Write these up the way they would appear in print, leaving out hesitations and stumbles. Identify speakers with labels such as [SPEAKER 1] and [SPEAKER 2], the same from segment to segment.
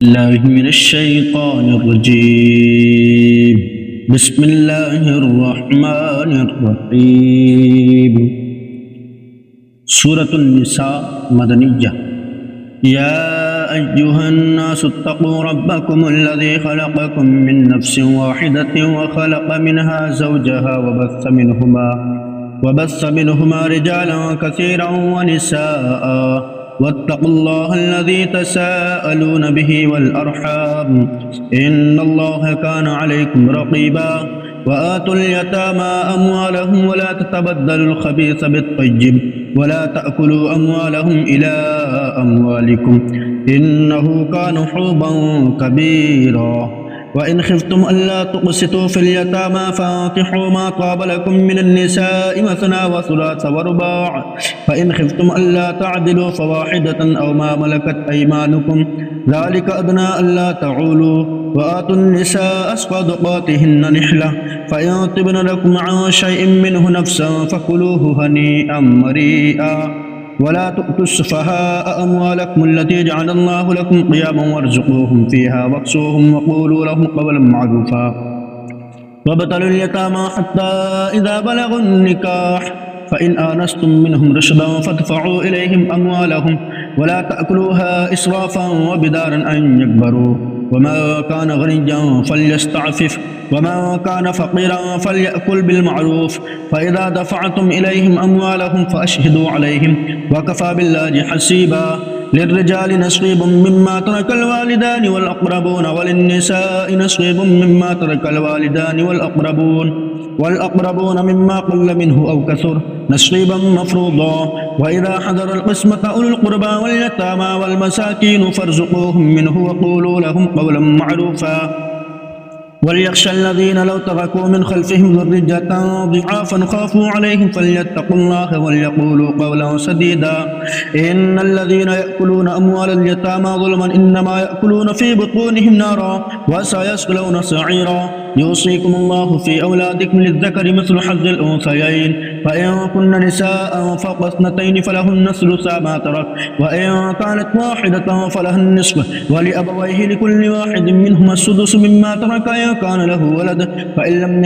[SPEAKER 1] الله من الشيطان الرجيم. بسم الله الرحمن الرحيم. سورة النساء مدنية. يا أيها الناس اتقوا ربكم الذي خلقكم من نفس واحدة وخلق منها زوجها وبث منهما رجالا كثيرا ونساء واتقوا الله الذي تساءلون به والأرحام إن الله كان عليكم رقيبا. وآتوا اليتامى أموالهم ولا تتبدلوا الخبيث بالطيب ولا تأكلوا أموالهم إلى أموالكم إنه كان حوبا كبيرا. وإن خفتم ألا تقسطوا في اليتامى فانكحوا ما طاب لكم من النساء مثنى وثلاث ورباع فإن خفتم ألا تعدلوا فواحدة أو ما ملكت أيمانكم ذلك أدنى ألا تعولوا. وآتوا النساء صدقاتهن نحلة فإن طبن لكم عن شيء منه نفسا فكلوه هنيئا مريئا. ولا تؤتوا السفهاء أموالكم التي جعل الله لكم قياما وارزقوهم فيها واكسوهم وقولوا لهم قولا معروفا. وابتلوا اليتامى حتى إذا بلغوا النكاح فإن آنستم منهم رشدا فادفعوا إليهم أموالهم ولا تأكلوها إسرافا وبدارا أن يكبروا. وما كان غنيا فليستعفف وما كان فقيرا فليأكل بالمعروف. فإذا دفعتم إليهم أموالهم فأشهدوا عليهم وكفى بالله حسيبا. للرجال نصيب مما ترك الوالدان والأقربون وللنساء نصيب مما ترك الوالدان والأقربون مما قل منه أو كثر نصيبا مفروضا. وإذا حضر القسمة أولو القربى واليتامى والمساكين فارزقوهم منه وقولوا لهم قولا معروفا. وليخشى الذين لو تركوا من خلفهم ذرية ضعافا خافوا عليهم فليتقوا الله وليقولوا قولا سديدا. إن الذين يأكلون أموال اليتامى ظلما إنما يأكلون في بطونهم نارا وسيصلون سعيرا. يوصيكم الله في أولادكم للذكر مثل حظ الأنثيين فإن كن نساء فوق اثنتين فلهن ثلثا ما ترك وإن كانت واحدة فلها النصف ولأبويه لكل واحد منهما السدس مما ترك إن كان له ولد فإن لم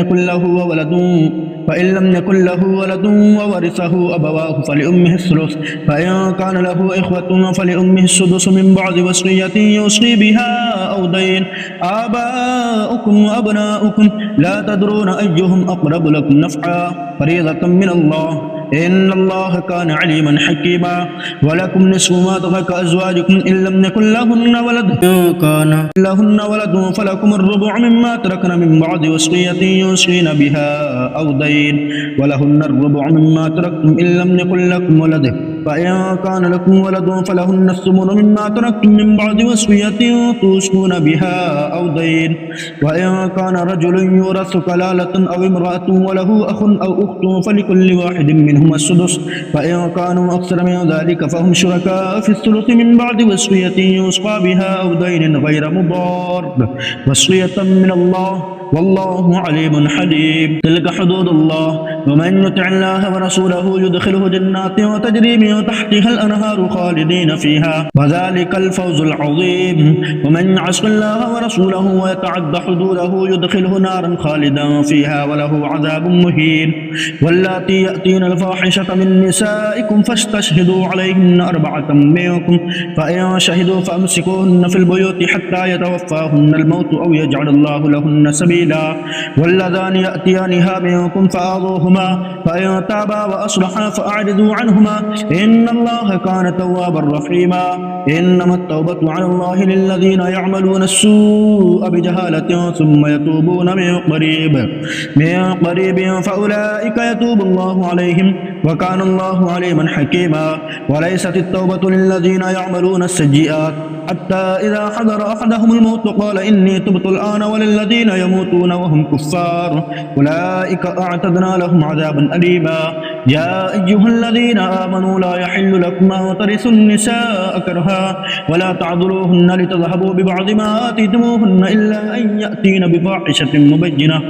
[SPEAKER 1] يكن له ولد وورثه أبواه فلأمه الثلث فإن كان له إخوة فلأمه السدس من بعد وصية يوصي بها أو دين. آباؤكم وأبناؤكم لا تدرون أيهم أقرب لكم نفعا فريضة من الله إن الله كان عليما حكيما. ولكم نصف ما ترك أزواجكم إن لم يكن لهن ولد إن كان لهن ولد فلكم الربع مما تركن من بعد وصية يوصين بها أو دين ولهن الربع مما تركتم إن لم يكن لكم ولد فإن كان لكم ولد فلهن الثمن مما تركتم من بعد وصية توصون بها أو دين. وإن كان رجل يورث كلالة أو امرأة وله أخ أو أخت فلكل واحد منهما السدس فإن كانوا أكثر من ذلك فهم شركاء في الثلث من بعد وصية يوصى بها أو دين غير مضار وصية من الله والله عليم حليم. تلك حدود الله ومن يطع الله ورسوله يدخله جنات وتجري من تحتها الأنهار خالدين فيها وذلك الفوز العظيم. ومن يعص الله ورسوله ويتعد حدوده يدخله نارا خالدا فيها وله عذاب مهين. واللاتي يأتين الفاحشة من نسائكم فاستشهدوا عليهن أربعة منكم فإن شهدوا فأمسكوهن في البيوت حتى يتوفاهن الموت أو يجعل الله لهن سبيلا. واللذان يأتيانها منكم فآذوهما فإن تابا وأصلحا فأعرضوا عنهما إن الله كان توابا رحيما. إنما التوبة على الله للذين يعملون السوء بجهالة ثم يتوبون من قريب فأولئك يتوب الله عليهم وكان الله عليما حكيما. وليست التوبة للذين يعملون السيئات حتى إذا حضر أحدهم الموت قال إني تبت الآن وللذين يموتون وهم كفار أولئك أعتدنا لهم عذابا أليما. يا أيها الذين آمنوا لا يحل لكم أن ترثوا النساء كرها ولا تعذروهن لتذهبوا ببعض ما آتيتموهن إلا أن يأتين بفاحشة مبينة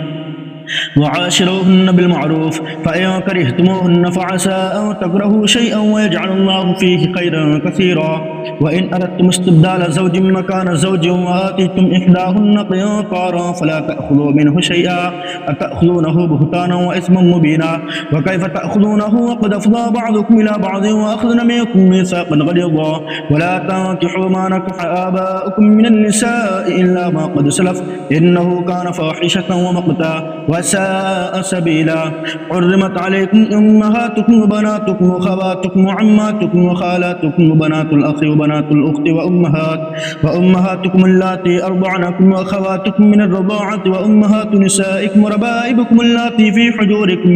[SPEAKER 1] وعاشروهن بالمعروف فإن كرهتموهن فعسى أن تكرهوا شيئا ويجعل الله فيه خيرا كثيرا. وإن أردتم استبدال زوج مكان زوج وآتيتم إحداهن قنطارا فلا تأخذوا منه شيئا أتأخذونه بهتانا وإثما مبينا. وكيف تأخذونه وقد أفضى بعضكم إلى بعض وأخذن منكم ميثاقا غليظا. ولا تنكحوا ما نكح آباؤكم من النساء إلا ما قد سلف إنه كان فاحشة ومقتا وساء سبيلا. حرمت عليكم أمهاتكم وبناتكم وخواتكم وعماتكم وخالاتكم وبنات الأخ وبنات الأخت وأمهاتكم اللاتي أرضعنكم وأخواتكم من الرضاعة وأمهات نسائكم وربائبكم اللاتي في حجوركم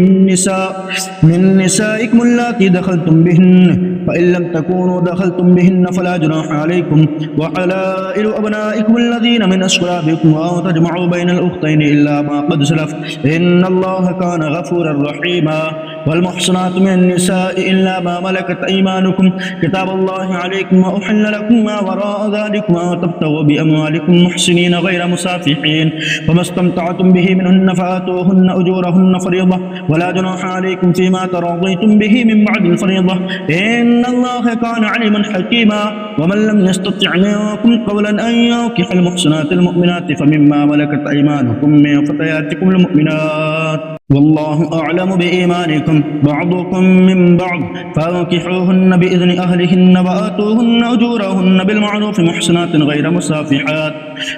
[SPEAKER 1] من نسائكم اللاتي دخلتم بهن فإن لم تكونوا دخلتم بهن فلا جناح عليكم. وحلائل أبنائكم الذين من أصلابكم وأن تجمعوا بين الأختين إلا ما قد سلف إن الله كان غفورا رحيما. والمحصنات من النساء إلا ما ملكت أيمانكم كتاب الله عليكم وأحل لكم ما وراء ذلكم أن تبتغوا بأموالكم محسنين غير مسافحين فما استمتعتم به منهن فآتوهن أجورهن فريضة ولا جناح عليكم فيما تراضيتم به من بعد الفريضة إن الله كان عليما حكيما. ومن لم يستطع منكم قولا أن ينكح المحصنات المؤمنات فمما ملكت أيمانكم من فتياتكم المؤمنات والله أعلم بإيمانكم بعضكم من بعض فانكحوهن بإذن أهلهن وآتوهن أجورهن بالمعروف محسنات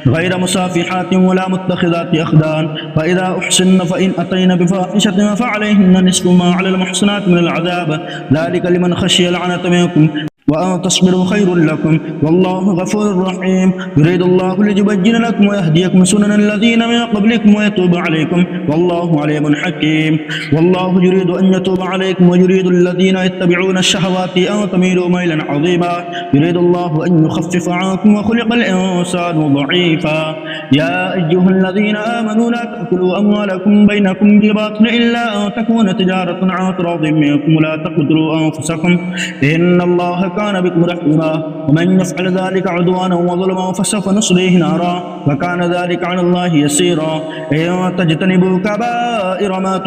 [SPEAKER 1] غير مسافحات ولا متخذات أخدان. فإذا أحسن فإن أتين بفاحشة فعليهن نصف ما على المحسنات من العذاب ذلك لمن خشي العنة منكم وأن تصبروا خير لكم والله غفور رحيم. يريد الله ليبين لكم ويهديكم سنن الذين من قبلكم ويتوب عليكم والله عليم حكيم. والله يريد أن يتوب عليكم ويريد الذين يتبعون الشهوات أن تميلوا ميلا عظيما. يريد الله أن يخفف عنكم وخلق الإنسان ضعيفا. يا أيها الذين آمنوا لا تأكلوا أموالكم بينكم بالباطل إلا أن تكون تجارة عن تراض منكم ولا تقتلوا أنفسكم إن الله كان بكم رحيما. ومن يفعل ذلك عدوانا وظلما فسوف نصليه نارا وكان ذلك على الله يسيرا. إن تجتنبوا كبائر ما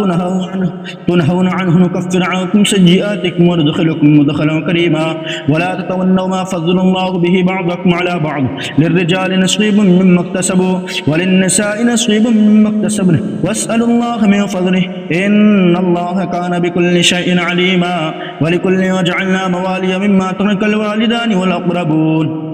[SPEAKER 1] تنهون عنه نكفر عنكم سيئاتكم وندخلكم مدخلا كريما. ولا تتولوا ما فضل الله به بعضكم على بعض للرجال نصيب مما اكتسبوا وللنساء نصيب مما اكتسبن واسألوا الله من فضله إن الله كان بكل شيء عليما. ولكل وجعلنا موالي مما ترك الوالدان والأقربون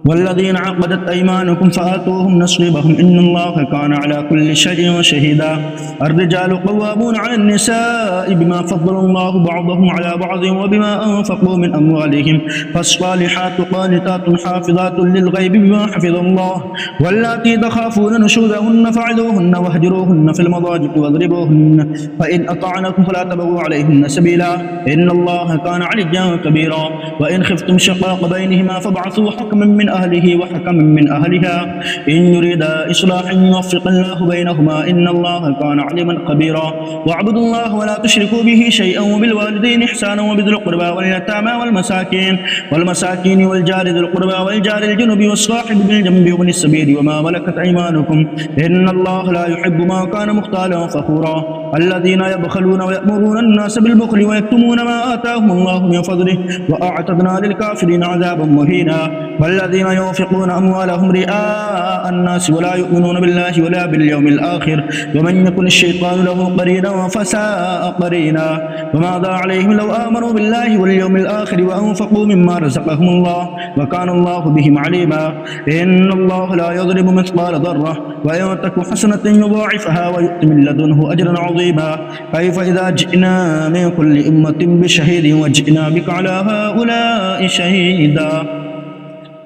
[SPEAKER 1] والذين عقدت أيمانكم فآتوهم نصيبهم إن الله كان على كل شيء شهيدا. الرجال قوامون على النساء بما فضل الله بعضهم على بعض وبما أنفقوا من أموالهم فالصالحات قانتات حافظات للغيب بما حفظ الله. واللاتي تخافون نشوزهن فعظوهن واهجروهن في المضاجع واضربوهن فإن أطعنكم فلا تبغوا عليهن سبيلا إن الله كان عليا كبيرا. وإن خفتم شقاق بينهما فابعثوا حكما من أهله وحكما من أهلها إن يريدا إصلاحا يوفق الله بينهما إن الله كان عليما خبيرا. واعبدوا الله ولا تشركوا به شيئا وبالوالدين إحسانا وبذي القربى واليتامى والمساكين والجار ذي القربى والجار الجنب والصاحب بالجنب وابن السبيل وما ملكت أيمانكم إن الله لا يحب ما كان مختالا فخورا. الذين يبخلون ويأمرون الناس بالبخل ويكتمون ما آتاهم الله من فضله وأعتدنا للكافرين عذابا مهينا. والذين ينفقون أموالهم رئاء الناس ولا يؤمنون بالله ولا باليوم الآخر ومن يكن الشيطان له قرينا فساء قرينا. وماذا عليهم لو آمنوا بالله واليوم الآخر وأنفقوا مما رزقهم الله وكان الله بهم عليما. إن الله لا يظلم مثقال ذرة وإن تك حسنة يضاعفها ويؤت من لدنه أجرا عظيما. كيف إذا جئنا من كل أمة بشهيد وجئنا بك على هؤلاء شهيدا.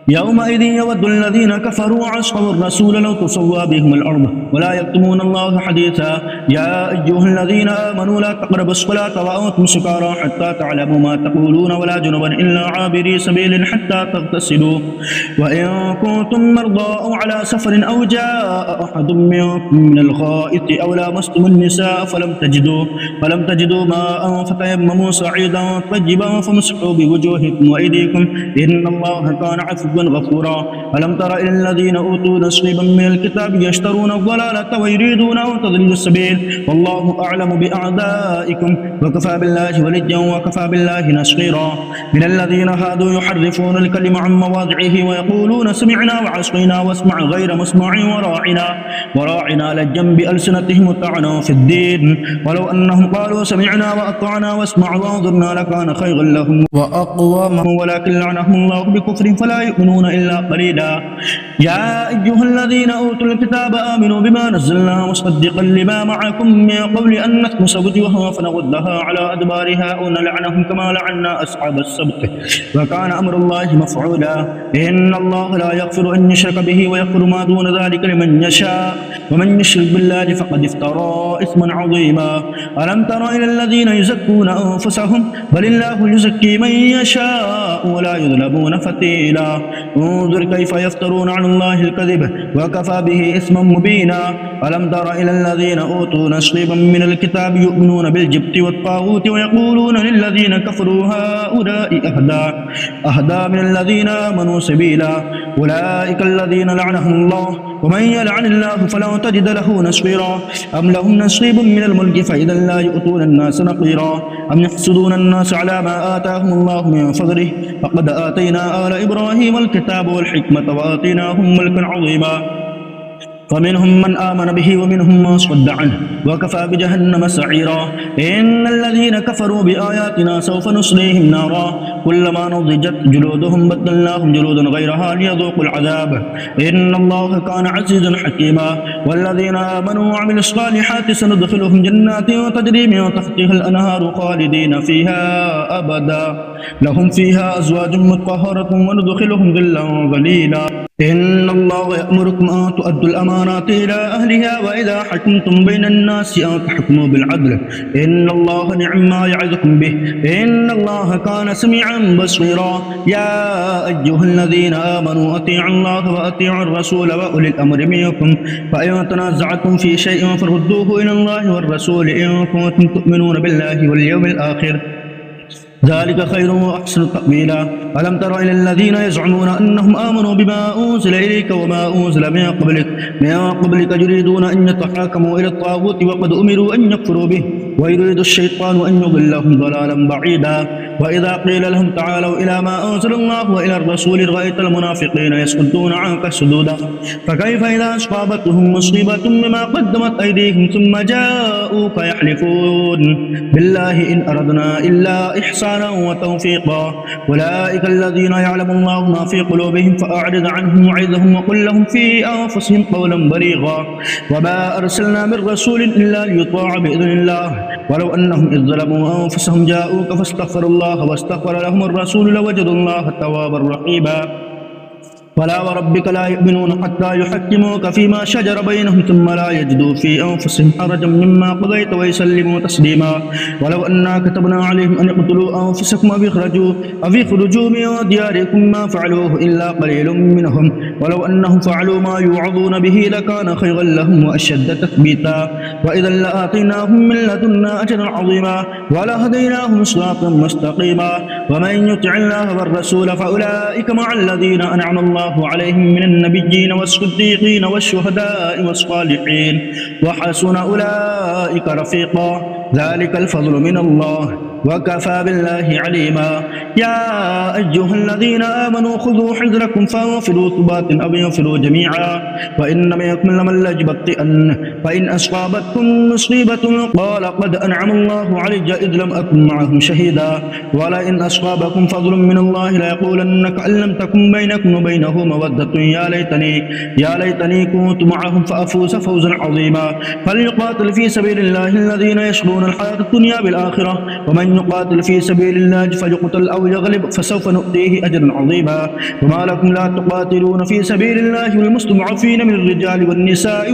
[SPEAKER 1] يومئذ يود الذين كفروا وعصوا الرسول لو تسوى بهم الأرض ولا يكتمون الله حديثا. يا أيها الذين آمنوا لا تقربوا الصلاة وأنتم سكارى حتى تعلموا ما تقولون ولا جنبا إلا عابري سبيل حتى تغتسلوا وإن كنتم مرضى أو على سفر أو جاء أحد منكم من الغائط أو لامستم النساء فلم تجدوا ماء فتيمموا صعيدا طيبا فامسحوا بوجوهكم وأيديكم إن الله كان عفوا عدوا غفورا ألم تر إلى الذين أوتوا نصيبا من الكتاب يشترون الضلالة ويريدون أن تضلوا السبيل والله أعلم بأعدائكم وكفى بالله وليا وكفى بالله نصيرا من الذين هادوا يحرفون الكلم عن مواضعه ويقولون سمعنا وعصينا واسمع غير مسمع وراعنا لجا بألسنتهم طعنا في الدين ولو أنهم قالوا سمعنا وأطعنا واسمع وانظرنا لكان خيرا لهم وأقوم ولكن لعنهم الله بكفرهم فلا يؤمنون إلا قليلا يا أيها الذين أوتوا الكتاب آمنوا بما نزلنا مصدقا لما معكم من قبل أن نطمس وجوها فنردها على أدبارها أو نلعنهم كما لعنا أصحاب السبت وكان أمر الله مفعولا إن الله لا يغفر أن يشرك به ويغفر ما دون ذلك لمن يشاء ومن يشرك بالله فقد افترى إثما عظيما ألم تر إلى الذين يزكون أنفسهم بل الله يزكي من يشاء ولا يظلمون فتيلا انظر كيف يفترون على الله الكذب وكفى به إثما مبينا ألم تر إلى الذين أوتوا نصيبا من الكتاب يؤمنون بالجبت والطاغوت ويقولون للذين كفروا هؤلاء أهدى من الذين آمنوا سبيلا أولئك الذين لعنهم الله ومن يلعن الله فلا تجد له نصيرا أم لهم نصيب من الملك فإذا لا يؤتون الناس نقيرا أم يحسدون الناس على ما آتاهم الله من فضله فقد آتينا آل إبراهيم الكتاب والحكمة وآتيناهم ملكا عظيما فمنهم من آمن به ومنهم من صد عنه وكفى بجهنم سعيرا إن الذين كفروا بآياتنا سوف نصليهم نارا كلما نضجت جلودهم بدلناهم جلودا غيرها ليذوقوا العذاب إن الله كان عزيزا حكيما والذين آمنوا وعملوا الصالحات سندخلهم جنات تجري من تحتها الأنهار خالدين فيها أبدا لهم فيها أزواج مطهرة وندخلهم ظلا ظليلا إن الله يأمركم أن تؤدوا الأمانات إلى أهلها وإذا حكمتم بين الناس أن تحكموا بالعدل إن الله نعم ما يعظكم به إن الله كان سميعا بصيرا يا أيها الذين آمنوا أطيعوا الله وأطيعوا الرسول وأولي الأمر منكم فإن تنازعتم في شيء فردوه إلى الله والرسول إن كنتم تؤمنون بالله واليوم الآخر ذلك خير وأحسن تأويلا ألم تر إلى الذين يزعمون أنهم آمنوا بما أنزل إليك وما أنزل من قبلك يريدون أن يتحاكموا إلى الطاغوت وقد أمروا أن يكفروا به ويريد الشيطان أن يضلهم ضلالا بعيدا وإذا قيل لهم تعالوا إلى ما أنزل الله وإلى الرسول رأيت المنافقين يصدون عنك صدودا فكيف إذا أصابتهم مصيبة بما قدمت أيديهم ثم جاءوك يحلفون بالله إن أردنا إلا إحسانا وتوفيقا أولئك الذين يعلم الله ما في قلوبهم فأعرض عنهم وعظهم وقل لهم في أنفسهم قولا بليغا وما أرسلنا من رسول إلا ليطاع بإذن الله ولو أنهم إذ ظلموا أنفسهم جاءوك فاستغفروا الله واستغفر لهم الرسول لوجدوا الله توابا رحيما فلا وربك لا يؤمنون حتى يحكموك فيما شجر بينهم ثم لا يجدوا في أنفسهم حرجا مما قضيت ويسلموا تسليما ولو أنا كتبنا عليهم أن اقتلوا أنفسكم أو اخرجوا من دياركم ما فعلوه إلا قليل منهم ولو أنهم فعلوا ما يوعظون به لكان خيرا لهم وأشد تثبيتا وإذا لآتيناهم من لدنا أجرا عظيما ولهديناهم صراطا مستقيما ومن يطع الله والرسول فأولئك مع الذين أنعم الله عليهم من النبيين والصديقين والشهداء والصالحين وحسن أولئك رفيقا ذلك الفضل من الله وكفى بالله عليما يا أيها الذين آمنوا خذوا حذركم فانفروا ثبات أو ينفروا جميعا وإن منكم لمن ليبطئن فإن أصابتكم مصيبة قال قد أنعم الله علي إذ لم أكن معهم شهيدا ولئن أصابكم فضل من الله ليقولن كأن لم تكن بينكم وبينه مودة يا ليتني كنت معهم فأفوز فوزا عظيما فليقاتل في سبيل الله الذين يشرون الحياة الدنيا بالآخرة ومن يقاتل في سبيل الله فليقتل أو يغلب فسوف نؤتيه أجرا عظيما وما لكم لا تقاتلون في سبيل الله والمستضعفين من الرجال والنساء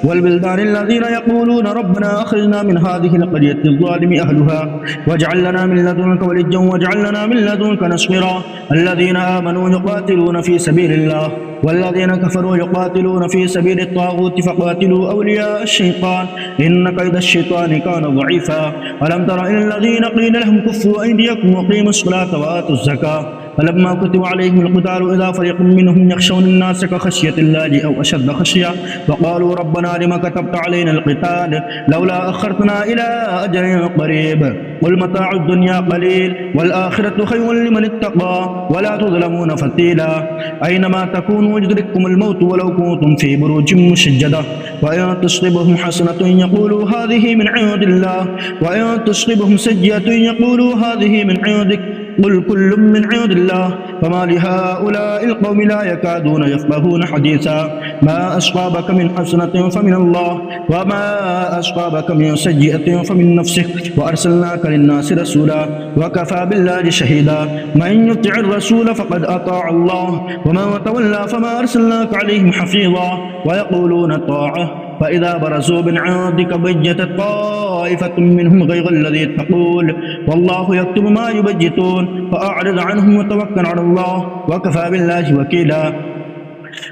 [SPEAKER 1] والبلدان الذين يقولون ربنا أخرجنا من هذه القرية الظالم أهلها واجعل لنا من لدنك وليا واجعل لنا من لدنك نصيرا الذين آمنوا يقاتلون في سبيل الله والذين كفروا يقاتلون في سبيل الطاغوت فقاتلوا أولياء الشيطان إن كيد الشيطان كان ضعيفا ألم تر إلى الذين قيل لهم كفوا أيديكم وقيموا الصلاة وآتوا الزكاة فلما كتب عليهم القتال إذا فريق منهم يخشون الناس كخشية الله أو أشد خشية وقالوا ربنا لما كتبت علينا القتال لولا أخرتنا إلى أجل قريب قل متاع الدنيا قليل والآخرة خير لمن اتقى ولا تظلمون فتيلا أينما تكونوا يدرككم الموت ولو كنتم في بروج مشجدة وإن تصبهم حسنة يقولوا هذه من عند الله وإن تصبهم سيئة يقولوا هذه من عندك قل كل من عند الله فما لهؤلاء القوم لا يكادون يفقهون حديثا ما أصابك من حسنة فمن الله وما أصابك من سيئة فمن نفسك وأرسلناك للناس رسولا وكفى بالله شهيدا من يطع الرسول فقد أطاع الله ومن تولى فما أرسلناك عليهم حفيظا ويقولون طاعة فإذا برزوا من عندك بيتت طائفة منهم غير الذي تقول والله يكتب ما يبجتون فأعرض عنهم وتوكل على الله وكفى بالله وكيلا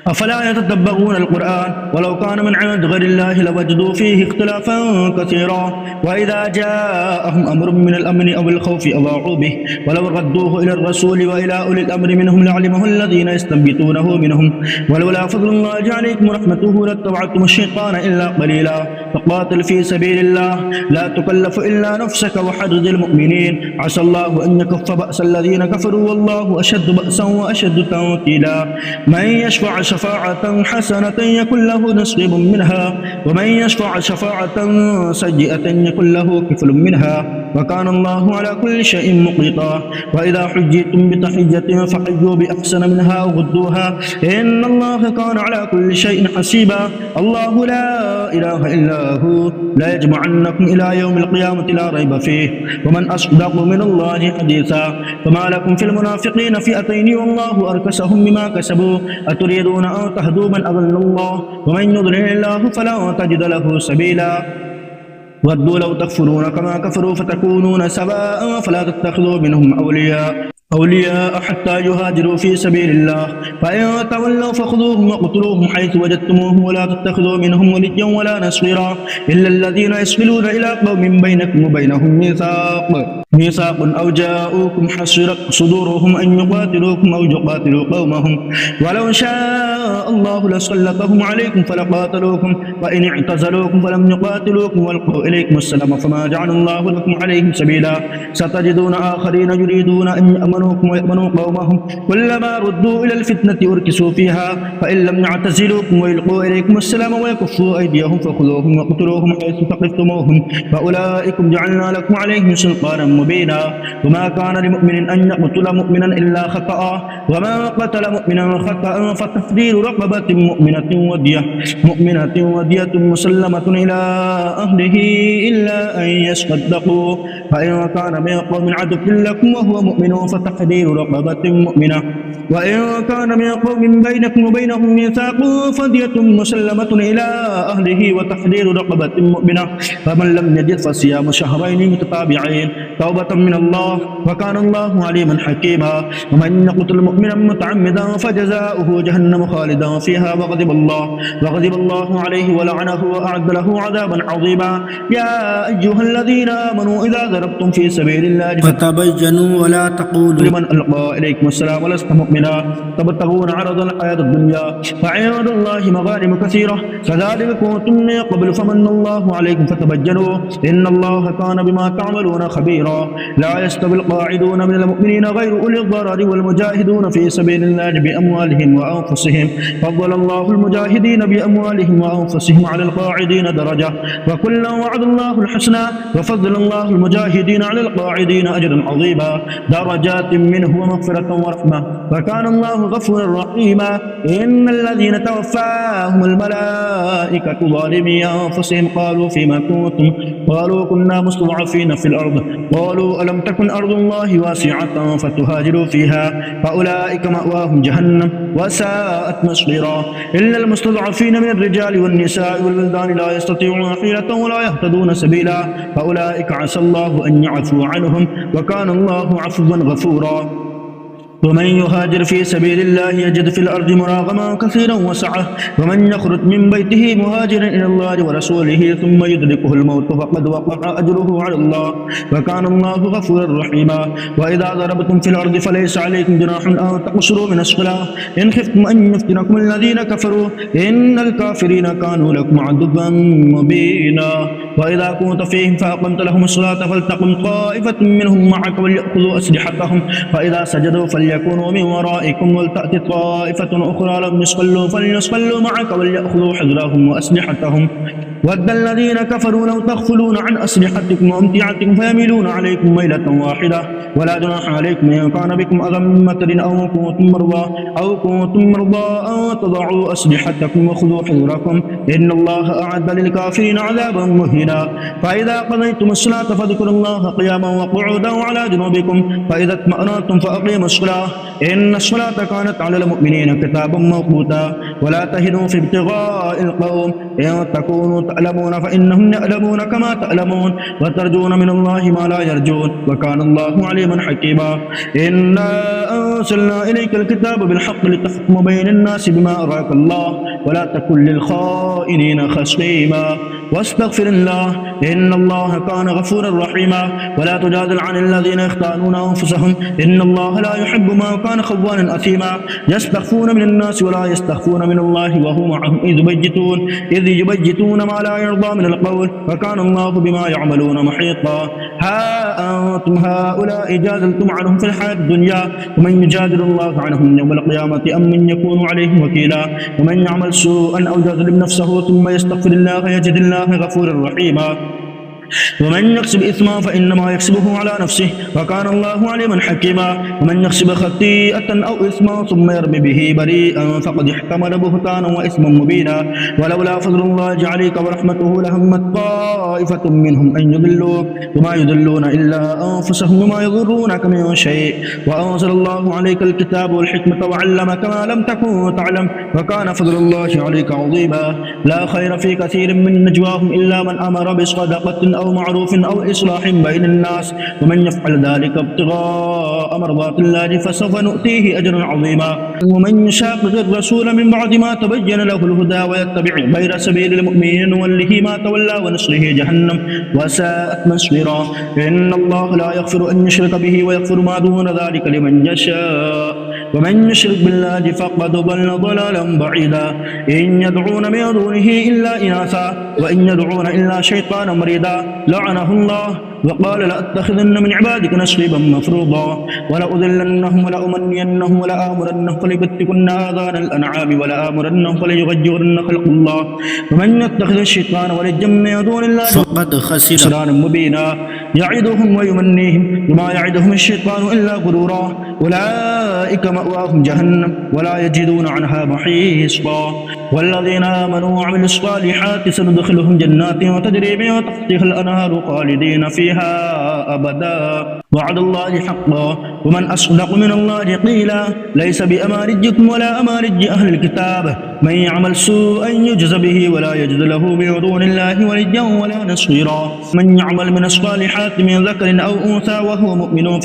[SPEAKER 1] أفلا يتدبرون القرآن ولو كان من عند غير الله لوجدوا فيه اختلافا كثيرا وإذا جاءهم أمر من الأمن أو الخوف أضاعوا به ولو ردوه إلى الرسول وإلى أولي الأمر منهم لعلمه الذين يستنبطونه منهم ولولا فضل الله عليكم ورحمته لاتبعتم الشيطان إلا قليلا فقاتل في سبيل الله لا تكلف إلا نفسك وحرض المؤمنين عسى الله أن يكف بأس الذين كفروا والله أشد بأسا وأشد تنكيلا من يشفع شفاعة حسنة يكن له نصيب منها ومن يشفع شفاعة سيئة يكن له كفل منها وكان الله على كل شيء مقيتا وإذا حجيتم بتحية فحيوا بأحسن منها أو ردوها إن الله كان على كل شيء حسيبا الله لا إله إلا هو لا يجمعنكم إلى يوم القيامة لا ريب فيه ومن أصدق من الله حديثا فما لكم في المنافقين فئتين والله أركسهم بما كسبوا أتريدون أن تهدوا من أضل الله ومن يضلل الله فلا تجد له سبيلا ودوا لو تكفرون كما كفروا فتكونون سواء فلا تتخذوا منهم أولياء حتى يهاجروا في سبيل الله فإن تولوا فخذوهم وقتلوهم حيث وجدتموهم ولا تتخذوا منهم وليا ولا نصيرا إلا الذين يصلون إلى قوم بينكم وبينهم ميثاق أو جاءوكم حصرت صدورهم أن يقاتلوكم أو يقاتلوا قومهم ولو شاء الله لسلطهم عليكم فلقاتلوكم وإن اعتزلوكم فلم يقاتلوكم والقوا إليكم السلام فما جعل الله لكم عليهم سبيلا ستجدون آخرين يريدون أن يأمنوكم ويأمنوا قومهم كلما ردوا إلى الفتنة أركسوا فيها فإن لم يعتزلوكم ويلقوا إليكم السلام ويكفوا أيديهم فخذوهم وقتلوهم حيث ثقفتموهم فأولئكم جعلنا لكم عليهم سلطانا مبينا وما كان لمؤمن أن يقتل مؤمنا إلا خطأ وما قتل مؤمنا خطأ فتحرير رقبة مؤمنة ودية مسلمة إلى أهله إلا أن يصدقوا فإن كان من قوم عدو لكم وهو مؤمن فتحرير رقبة مؤمنة وإن كان من قوم بينكم وبينهم ميثاق فدية مسلمة إلى أهله وتحرير رقبة مؤمنة فمن لم يجد فصيام شهرين متتابعين توبة من الله وكان الله عليما حكيما ومن يقتل مؤمنا متعمدا فجزاؤه جهنم خالدا فيها وغضب الله عليه ولعنه وأعد له عذابا عظيما يا أيها الذين آمنوا إذا ضربتم في سبيل الله
[SPEAKER 2] فتبينوا ولا تقولوا
[SPEAKER 1] لمن ألقى إليكم السلام ولست مؤمنا تبتغون عرض الحياة الدنيا فعند الله مغانم كثيرة كذلك كنتم من قبل فمن الله عليكم فتبينوا إن الله كان بما تعملون خبيرا لا يستوي القاعدون من المؤمنين غير أولي الضرر والمجاهدون في سبيل الله بأموالهم وأنفسهم فضل الله المجاهدين بأموالهم وأنفسهم على القاعدين درجة وكلا وعد الله الحسنى وفضل الله المجاهدين على القاعدين أجرا عظيما درجات منه ومغفرة ورحمة وكان الله غفورا رحيما إن الذين توفاهم الملائكة ظالمي أنفسهم قالوا فيما كنتم قالوا كنا مستضعفين في الأرض قالوا ألم تكن أرض الله واسعة فتهاجروا فيها فأولئك مأواهم جهنم وساءت مصيرا إلا المستضعفين من الرجال والنساء والولدان لا يستطيعون حيلة ولا يهتدون سبيلا فأولئك عسى الله أن يعفو عنهم وكان الله عفوا غفورا ومن يهاجر في سبيل الله يجد في الأرض مراغما كثيرا وسعة ومن يخرج من بيته مهاجرا إلى الله ورسوله ثم يدركه الموت فقد وقع أجره على الله وكان الله غفورا رحيما وإذا ضربتم في الأرض فليس عليكم جناح أن تقصروا من الصلاة إن خفتم أن يفتنكم الذين كفروا إن الكافرين كانوا لكم عدوا مبينا وإذا كنت فيهم فأقمت لهم الصلاة فلتقم طائفة منهم معك وليأخذوا أسلحتهم فإذا سجدوا فليكونوا من ورائكم ولتأت طائفة أخرى لم يصلوا فليصلوا معك وليأخذوا حذرهم وأسلحتهم ود الذين كفروا لو تغفلون عن أسلحتكم وأمتعتكم فيميلون عليكم ميلة واحدة ولا جناح عليكم إن كان بكم أذى من مطر أو كنتم مرضى أن تضعوا أسلحتكم وخذوا حذركم إن الله أعد للكافرين عذابا مهينا فإذا قضيتم الصلاة فاذكروا الله قياما وقعودا وعلى جنوبكم فإذا اطمأننتم فأقيموا الصلاة إن الصلاة كانت على المؤمنين كتابا موقوتا ولا تهنوا في ابتغاء القوم إن تكونوا تعلمون فإنهم يعلمون كما تعلمون وترجون من الله ما لا يرجون وكان الله عليما حكيما إنا أنزلنا إليك الكتاب بالحق لتحكم بين الناس بما أراك الله ولا تكن للخائنين خصيما واستغفر الله إن الله كان غفورا رحيما ولا تجادل عن الذين يختانون أنفسهم إن الله لا يحب ما كان خوانا أثيما يستخفون من الناس ولا يستخفون من الله وهو معهم إذ يبجتون ما لا يرضى من القول وكان الله بما يعملون محيطا ها أنتم هؤلاء جادلتم عنهم في الحياة الدنيا ومن يجادل الله عنهم يوم القيامة أم من يكون عليهم وكيلا ومن يعمل سوءا أو يظلم نفسه ثم يستغفر الله يجد الله غفورا رحيما ومن يكسب إثما فإنما يكسبه على نفسه وكان الله عليما حكيما ومن يكسب خطيئة أو إثما ثم يرمي به بريئا فقد احتمل بهتانا وإثما مبينا ولولا فضل الله عليك ورحمته لهمت طائفة منهم أن يضلوك وما يضلون إلا أنفسهم وما يضرونك من شيء وأنزل الله عليك الكتاب والحكمة وعلمك ما لم تكن تعلم وكان فضل الله عليك عظيما لا خير في كثير من نجواهم إلا من أمر بصدقة أو معروف أو إصلاح بين الناس ومن يفعل ذلك ابتغاء مرضات الله فسوف نؤتيه أجرا عظيما ومن يشاقق الرسول من بعد ما تبين له الهدى ويتبع غير سبيل المؤمنين نوله ما تولى ونصره جهنم وساءت مصيرا إن الله لا يغفر أن يشرك به ويغفر ما دون ذلك لمن يشاء ومن يشرك بالله فقد ضل ضلالا بعيدا إن يدعون من دونه إلا إناثا وإن يدعون إلا شيطانا مريدا لعنه الله وقال لأتخذن من عبادك نصيبا مفروضا ولأذلنهم ولأمنينهم ولآمرنهم فليبتكن آذان الأنعام ولآمرنهم فليغيرن خلق الله ومن يتخذ الشيطان وليا من دون الله
[SPEAKER 2] فقد خسر
[SPEAKER 1] خسرانا مبينا يعدهم ويمنيهم وما يعدهم الشيطان إلا غرورا أولئك مأواهم جهنم ولا يجدون عنها محيصا والذين آمنوا وعملوا الصالحات سندخلهم جنات تجري من تحتها الأنهار خالدين فيها أبدا وعد الله حقا ومن أصدق من الله قيلا ليس بأمانيكم ولا أماني أهل الكتاب من يعمل سوءا يجز به ولا يجد له من دون الله وليا ولا نصيرا من يعمل من الصالحات من ذكر أو أنثى وهو مؤمن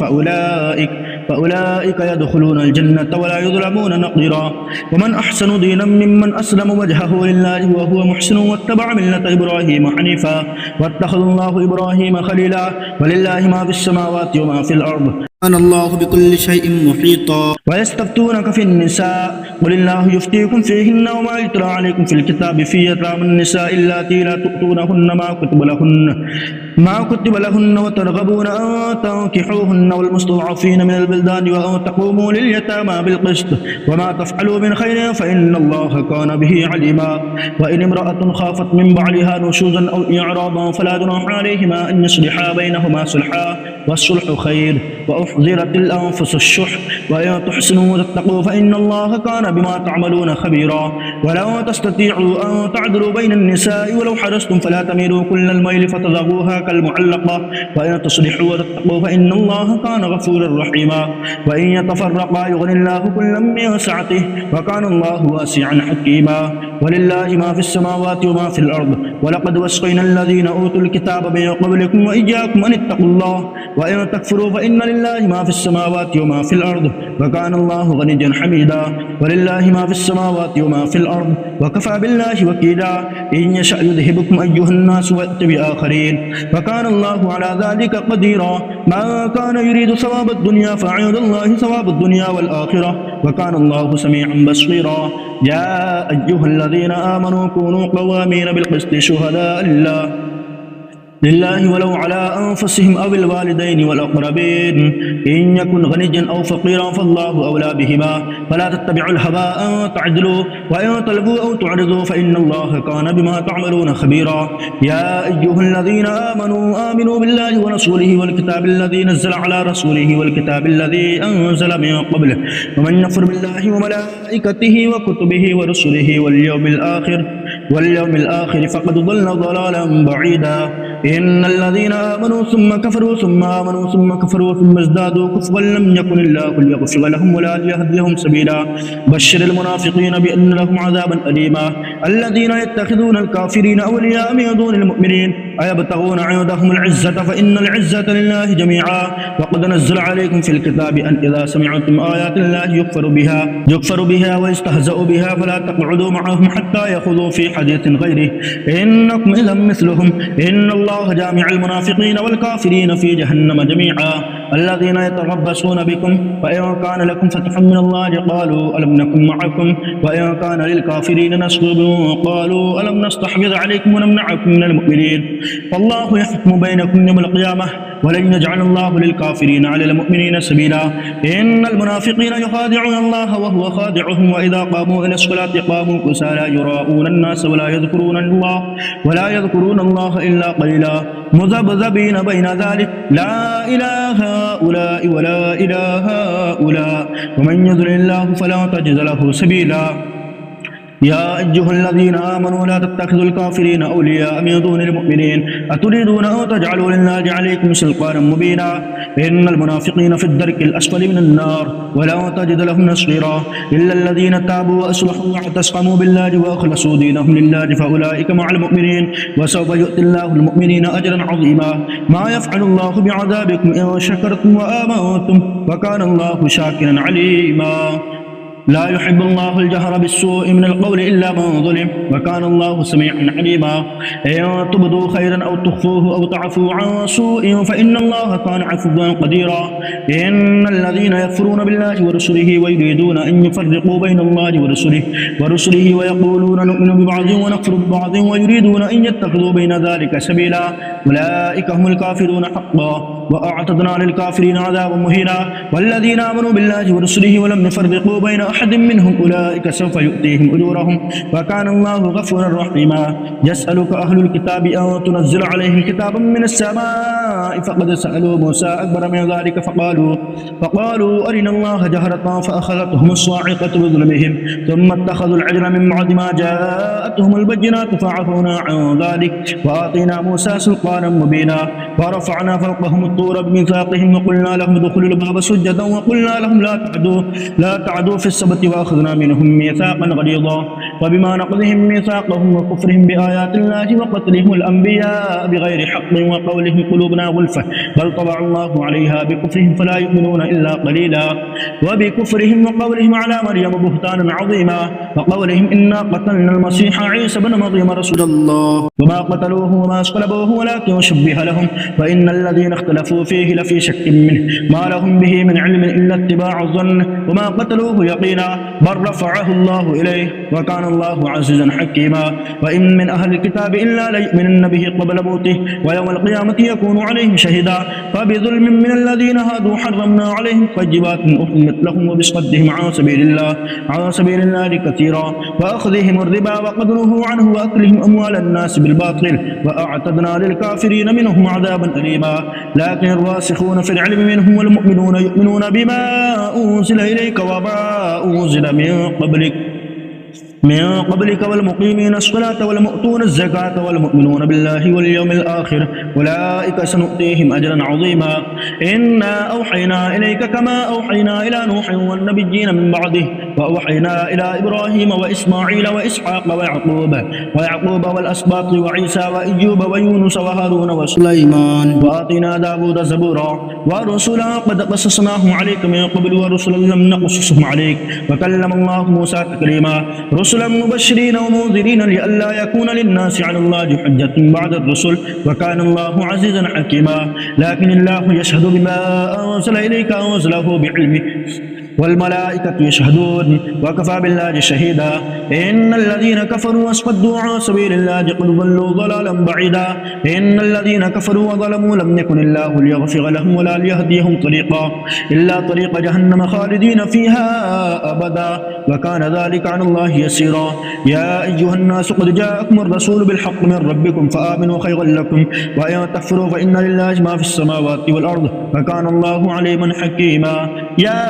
[SPEAKER 1] فأولئك يدخلون الجنة ولا يظلمون نقيرا ومن أحسن دينا ممن أسلم وجهه لله وهو محسن واتبع ملة إبراهيم حنيفا واتخذ الله إبراهيم خليلا ولله ما في السماوات وما في الأرض
[SPEAKER 2] كان الله بكل شيء محيطا
[SPEAKER 1] ويستفتونك في النساء قل الله يفتيكم فيهن وما يتلى عليكم في الكتاب في يتامى النساء اللاتي لا تؤتونهن ما كتب لهن وترغبون أن تنكحوهن والمستضعفين من البلدان وأن تقوموا لليتامى بالقسط وما تفعلوا من خير فإن الله كان به عليما وإن امرأة خافت من بعلها نشوزا أو إعراضا فلا جناح عليهما أن يصلحا بينهما صلحا والصلح خير وأحضرت الأنفس الشح وإن تحسنوا وتتقوا فإن الله كان بما تعملون خبيرا ولو تستطيعوا أن تعدلوا بين النساء ولو حرصتم فلا تميلوا كل الميل فتذروها كالمعلقة وإن تصلحوا وتتقوا فإن الله كان غفورا رحيما وإن يتفرقا يغني الله كلا من سعته وكان الله واسعا حكيما ولله ما في السماوات وما في الأرض ولقد وصينا الذين أوتوا الكتاب من قبلكم وإياكم أن اتقوا الله وإن تكفروا فإن لله ولله ما في السماوات وما في الأرض وكان الله غنيا حميدا ولله ما في السماوات وما في الأرض وكفى بالله وكيلا إن يشأ يذهبكم أيها الناس ويأت بآخرين وكان الله على ذلك قديرا ما كان يريد ثواب الدنيا فعند الله ثواب الدنيا والآخرة وكان الله سميعا بصيرا يا أيها الذين آمنوا كونوا قوامين بالقسط شهداء لله ولو على أنفسهم أو الوالدين والأقربين إن يكن غنيا أو فقيرا فالله أولى بهما فلا تتبعوا الهوى أن تعدلوا وإن تلبوا أو تعرضوا فإن الله كان بما تعملون خبيرا يا أيها الذين آمنوا بالله ورسوله والكتاب الذي نزل على رسوله والكتاب الذي أنزل من قبله ومن يكفر بالله وملائكته وكتبه ورسله واليوم الآخر فقد ضل ضلالا بعيدا إن الذين آمنوا ثم كفروا ثم آمنوا ثم كفروا ثم ازدادوا كفرا لم يكن الله ليغفر لهم ولا ليهديهم سبيلا بشر المنافقين بأن لهم عذابا أليما الذين يتخذون الكافرين أولياء من دون المؤمنين أيبتغون عندهم العزة فإن العزة لله جميعا وقد نزل عليكم في الكتاب أن إذا سمعتم آيات الله يكفر بها ويستهزأ بها فلا تقعدوا معهم حتى يخوضوا في حديث غيره إنكم إذا مثلهم إن الله جامع المنافقين والكافرين في جهنم جميعا الذين يتربصون بكم فإن كان لكم فتح من الله قالوا ألم نكن معكم وإن كان للكافرين نصيب قالوا ألم نستحوذ عليكم ونمنعكم من المؤمنين فالله يحكم بينكم يوم القيامة ولن يجعل الله للكافرين على المؤمنين سبيلا إن المنافقين يخادعون الله وهو خادعهم وإذا قاموا إلى الصلاة قاموا كسالى يراءون الناس ولا يذكرون الله إلا قليلا مذبذبين بين ذلك لا إله هؤلاء ولا إله هؤلاء ومن يضلل الله فلا تجد له سبيلا يا أيها الذين آمنوا لا تتخذوا الكافرين أولياء من دون المؤمنين أتريدون أن تجعلوا لله عليكم سلطانا مبينا إن المنافقين في الدرك الأسفل من النار ولا تجد لهم نصيرا إلا الذين تابوا وأصلحوا واعتصموا بالله وأخلصوا دينهم لله فأولئك مع المؤمنين وسوف يؤتي الله المؤمنين أجرا عظيما ما يفعل الله بعذابكم إن شكرتم وآمنتم وكان الله شاكرا عليما لا يحب الله الجهر بالسوء من القول إلا من ظلم وكان الله سميعا عليما إن تبدوا خيرا أو تخفوه أو تعفوا عن سوء فإن الله كان عفوا قديرا إن الذين يكفرون بالله ورسله ويريدون أن يفرقوا بين الله ورسله ويقولون نؤمن ببعض ونكفر ببعض ويريدون أن يتخذوا بين ذلك سبيلا أولئك هم الكافرون حقا وأعتدنا للكافرين عذابا مهينا والذين آمنوا بالله ورسله ولم يفرقوا بين أحد منهم أولئك سوف يؤتيهم أجورهم وكان الله غفورا رحيما يسألك أهل الكتاب أن تنزل عليهم كتابا من السماء فقد سألوا موسى أكبر من ذلك فقالوا أرنا الله جهرة فأخذتهم الصاعقة بظلمهم ثم اتخذوا العجل من بعد ما جاءتهم البينات فعفونا عن ذلك وآتينا موسى سلطانا مبينا ورفعنا فوقهم الطور بميثاقهم وقلنا لهم ادخلوا الباب سجدا وقلنا لهم لا تعدوا في السبت وأخذنا منهم ميثاقا غليظا وبما نقضهم ميثاقهم وكفرهم بآيات الله وقتلهم الأنبياء بغير حق وقولهم قلوبنا غلفة بل طبع الله عليها بكفرهم فلا يؤمنون إلا قليلا وبكفرهم وقولهم على مريم بهتانا عظيما وقولهم إنا قتلنا المسيح عيسى بن مريم رسول الله وما قتلوه وما صلبوه ولكن شبه لهم وإن الذين اختلفوا فيه لفي شك منه ما لهم به من علم إلا اتباع الظن وما قتلوه يقينا بل رفعه الله إليه وكان الله عزيزا حكيما وإن من أهل الكتاب إلا ليؤمنن به قبل موته ويوم القيامة يكون عليهم شهيدا فبظلم من الذين هادوا حرمنا عليهم طيبات أحلت لهم وبصدهم عن سبيل الله كثيرا وأخذهم الربا وقد نهوا عنه وأكلهم أموال الناس بالباطل وأعتدنا للكافرين منهم عذابا أليما لكن الراسخون في العلم منهم والمؤمنون يؤمنون بما أنزل إليك وما أنزل من قبلك من قبلك والمقيمين الصلاة والمؤتون الزكاة والمؤمنون بالله واليوم الآخر أولئك سنؤتيهم أجرا عظيما إنا أوحينا إليك كما أوحينا إلى نوح والنبيين من بعده وأوحينا إلى إبراهيم وإسماعيل وإسحاق ويعقوب والأسباط وعيسى وأيوب ويونس وهارون
[SPEAKER 2] سليمان
[SPEAKER 1] وآتينا داود زبورا ورسلا قد قصصناهم عليك من قبل ورسلا لم نقصصهم عليك وكلم الله موسى تكليما رسلا مبشرين ومنذرين لئلا يكون للناس على الله حجة بعد الرسل وكان الله عزيزا حكيما لكن الله يشهد بما أنزل إليك أنزله بعلمه والملائكة يشهدون وكفى بالله شهيدا إن الذين كفروا وصدوا عن سبيل الله قد ضلوا ضلالا بعيدا إن الذين كفروا وظلموا لم يكن الله ليغفر لهم ولا ليهديهم طريقا إلا طريق جهنم خالدين فيها أبدا وكان ذلك عن الله يسيرا يا أيها الناس قد جاءكم الرسول بالحق من ربكم فآمنوا خيرا لكم وإن تكفروا فإن لله ما في السماوات والأرض وكان الله عليما حكيما يا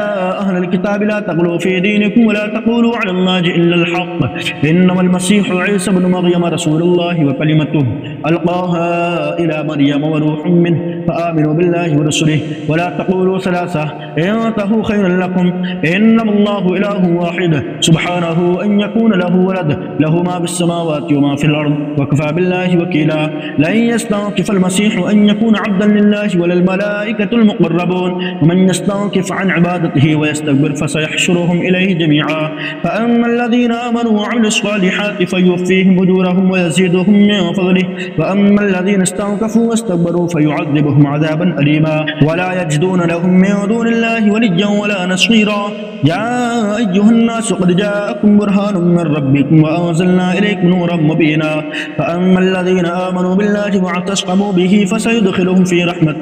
[SPEAKER 1] أهل الكتاب لا تغلوا في دينكم ولا تقولوا على الله إلا الحق إنما المسيح عيسى بن مريم رسول الله وكلمته ألقاها إلى مريم وروح منه فآمنوا بالله ورسله ولا تقولوا ثلاثة انتهوا خيرا لكم إنما الله إله واحد سبحانه أن يكون له ولد له ما في السماوات وما في الأرض وكفى بالله وكيلا لن يستنكف المسيح أن يكون عبدا لله ولا الملائكة المقربون ومن يستنكف عن عبادته ويستكبر فسيحشرهم إليه جميعا فأما الذين آمنوا وعملوا الصالحات فيوفيهم أجورهم ويزيدهم من فضله وأما الذين استنكفوا واستكبروا فيعذبهم عذابا أليما ولا يجدون لهم من دون الله وليا ولا نصيرا يا أيها الناس قد جاءكم برهان من ربكم وأنزلنا إليكم نورا مبينا فأما الذين آمنوا بالله واعتصموا به فسيدخلهم في رحمة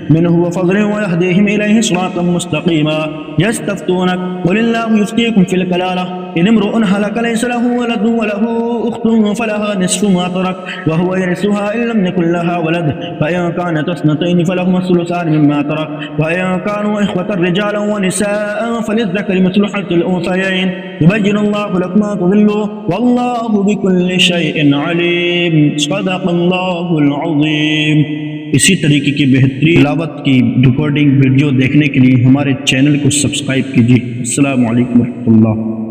[SPEAKER 1] منه وفضل ويهديهم إليه صراطا مستقيما يستفتونك قل الله يفتيكم في الكلالة إن امرؤ هلك ليس له ولد وله أخت فلها نصف ما ترك وهو يرثها إن لم يكن لها ولد فإن كانت اثنتين فلهما الثلثان مما ترك وإن كانوا إخوة رجالا ونساء فللذكر مثل حظ الأنثيين يبين الله لكم ما تضلوا والله بكل شيء عليم صدق الله العظيم इसी तरीके की बेहतरीन तिलावत की रिकॉर्डिंग वीडियो देखने के लिए हमारे चैनल को सब्सक्राइब कीजिए। अस्सलामु अलैकुम व रहमतुल्लाह।